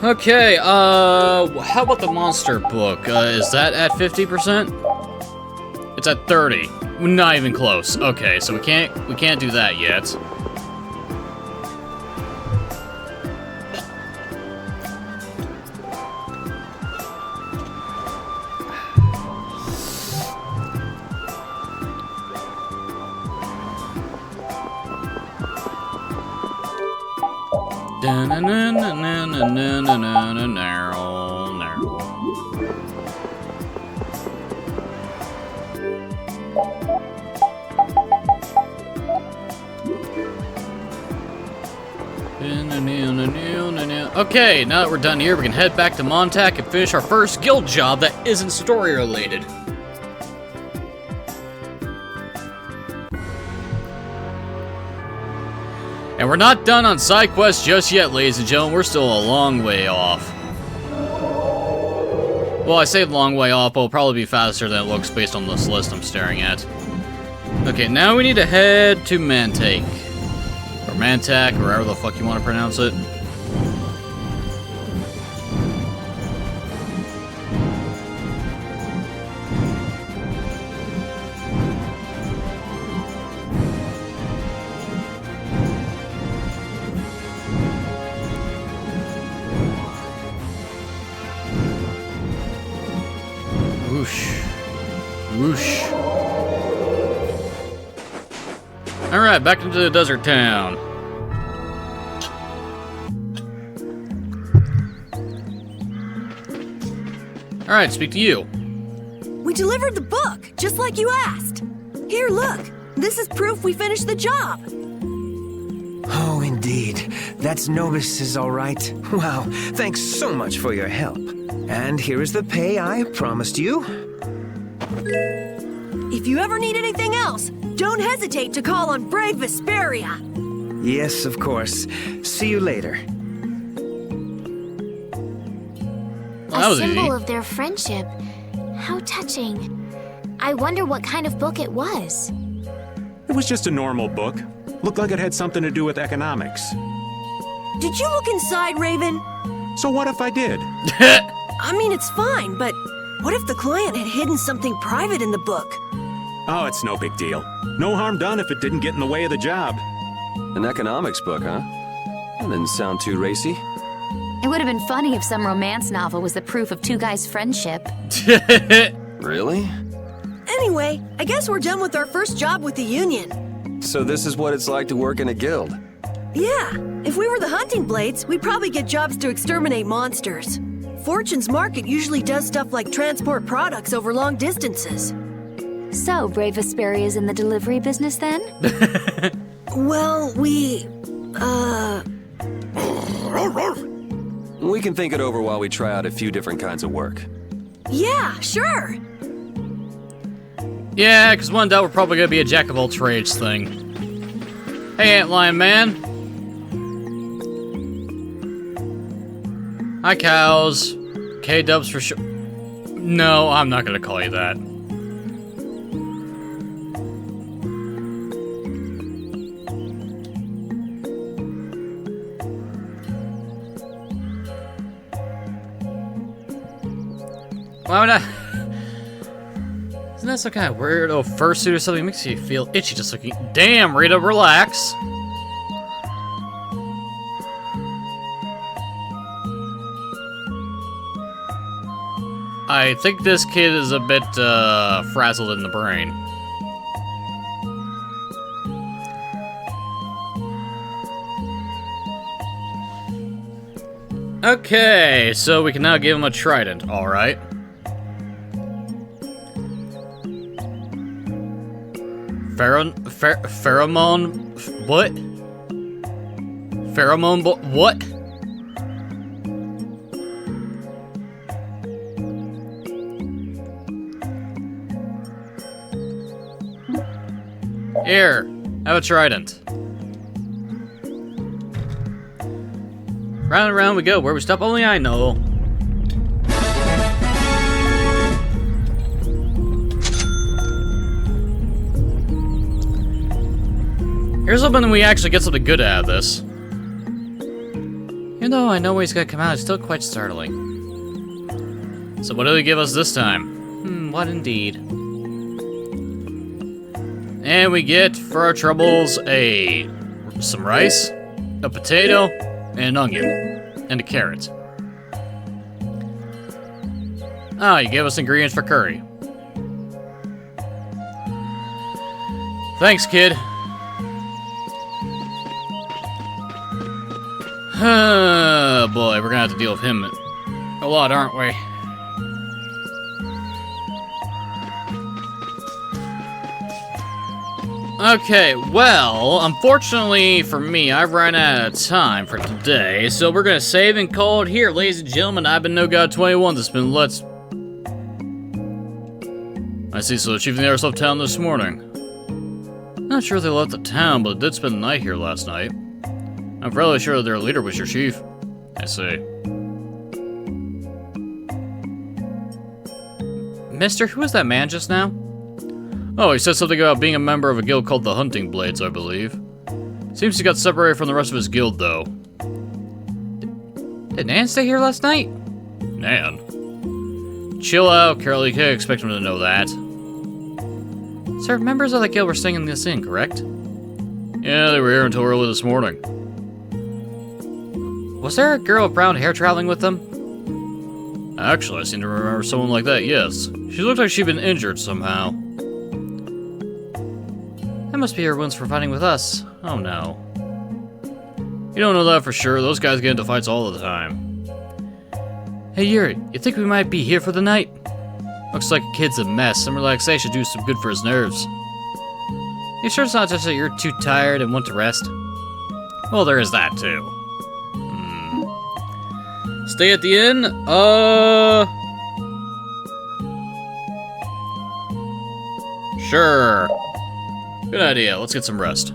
Okay, how about the monster book? Is that at 50%? It's at 30. Not even close. Okay, so we can't do that yet. Okay, now that we're done here, we can head back to Montauk and finish our first guild job that isn't story related. And we're not done on side quests just yet, ladies and gentlemen. We're still a long way off. Well, I say long way off, but it'll probably be faster than it looks based on this list I'm staring at. Okay, now we need to head to Mantac. Or Mantac, or however the fuck you want to pronounce it. Whoosh. Whoosh. Alright, back into the desert town. Alright, speak to you. We delivered the book, just like you asked. Here, look. This is proof we finished the job. Oh, indeed. That's Nobis, all right. Wow, thanks so much for your help. And here is the pay I promised you. If you ever need anything else, don't hesitate to call on brave Vesperia. Yes, of course. See you later. A symbol of their friendship. How touching. I wonder what kind of book it was. It was just a normal book. Looked like it had something to do with economics. Did you look inside, Raven? So what if I did? I mean, it's fine, but what if the client had hidden something private in the book? Oh, it's no big deal. No harm done if it didn't get in the way of the job. An economics book, huh? That didn't sound too racy. It would have been funny if some romance novel was the proof of two guys' friendship. Really? Anyway, I guess we're done with our first job with the Union. So this is what it's like to work in a guild? Yeah, if we were the Hunting Blades, we'd probably get jobs to exterminate monsters. Fortune's Market usually does stuff like transport products over long distances. So, Brave Vesperia's in the delivery business then? Well, we can think it over while we try out a few different kinds of work. Yeah, sure. Yeah, because one day we're probably going to be a jack of all trades thing. Hey, Antlion Man. Hi, cows. K-dubs for sure. No, I'm not going to call you that. Why would I? Isn't that some kind of weirdo fursuit or something? It makes you feel itchy just looking. Damn, Rita, relax. I think this kid is a bit frazzled in the brain. Okay, so we can now give him a trident, alright. Pheromone... What? Pheromone... What? Here, have a trident. Round and round we go. Where we stop, only I know. Here's hoping we actually get something good out of this. Even though I know where he's gonna come out, it's still quite startling. So what do they give us this time? What indeed. And we get, for our troubles, some rice, a potato, and an onion, and a carrot. Ah, you gave us ingredients for curry. Thanks, kid. Oh boy, we're gonna have to deal with him a lot, aren't we? Okay, well, unfortunately for me, I've run out of time for today, so we're gonna save and call it here. Ladies and gentlemen, I've been NoGod21. This has been Let's... I see, so the chief of the airsoft town this morning. Not sure if they left the town, but did spend the night here last night. I'm fairly sure their leader was your chief. I see. Mister, who was that man just now? Oh, he said something about being a member of a guild called the Hunting Blades, I believe. Seems he got separated from the rest of his guild, though. Did Nan stay here last night? Nan? Chill out, Carol. You can't expect him to know that. Sir, members of the guild were staying in this inn, correct? Yeah, they were here until early this morning. Was there a girl with brown hair traveling with them? Actually, I seem to remember someone like that, yes. She looked like she'd been injured somehow. That must be her wounds for fighting with us. Oh no. You don't know that for sure. Those guys get into fights all the time. Hey Yuri, you think we might be here for the night? Looks like a kid's a mess. Some relaxation do some good for his nerves. You sure it's not just that you're too tired and want to rest? Well, there is that too. Stay at the inn? Sure. Good idea. Let's get some rest.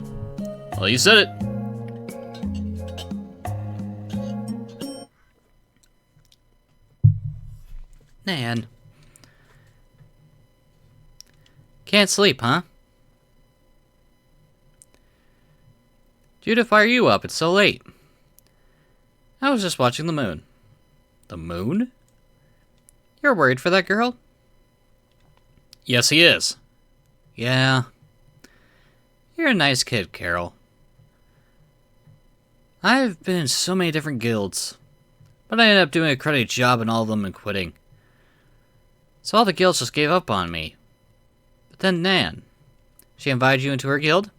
Well, you said it. Nan. Can't sleep, huh? Judith, why are you up? It's so late. I was just watching the moon. The moon? You're worried for that girl? Yes, he is. Yeah. You're a nice kid, Carol. I've been in so many different guilds, but I ended up doing a cruddy job in all of them and quitting. So all the guilds just gave up on me. But then Nan. She invited you into her guild?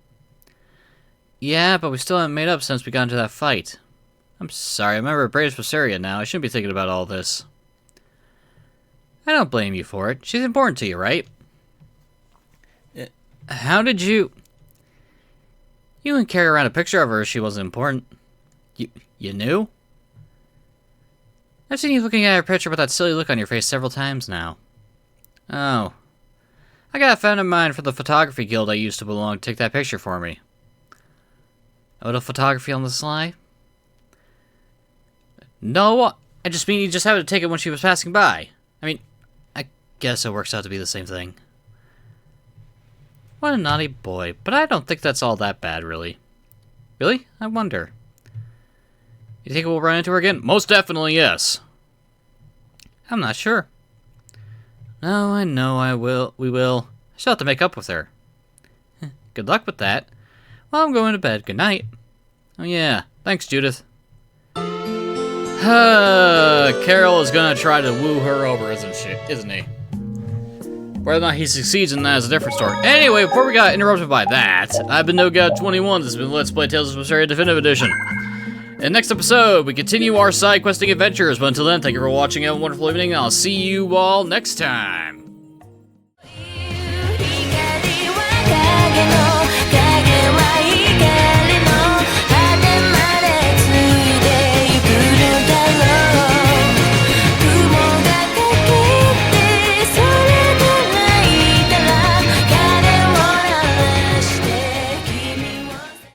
Yeah, but we still haven't made up since we got into that fight. I'm sorry, I'm a member of Vesperia now. I shouldn't be thinking about all this. I don't blame you for it. She's important to you, right? How did you... You wouldn't carry around a picture of her if she wasn't important. You knew? I've seen you looking at her picture with that silly look on your face several times now. Oh. I got a friend of mine from the photography guild I used to belong to take that picture for me. A little photography on the sly? No, I just mean you just happened to take it when she was passing by. I mean, I guess it works out to be the same thing. What a naughty boy, but I don't think that's all that bad, really. Really? I wonder. You think we'll run into her again? Most definitely, yes. I'm not sure. No, I know I will. We will. I still have to make up with her. Good luck with that. Well, I'm going to bed. Good night. Oh yeah, thanks, Judith. Carol is gonna try to woo her over, isn't he? Whether or not he succeeds in that is a different story. Anyway, before we got interrupted by that, I've been NoGod21. This has been Let's Play Tales of Vesperia Definitive Edition. In the next episode, we continue our side questing adventures, but until then, thank you for watching, have a wonderful evening, and I'll see you all next time.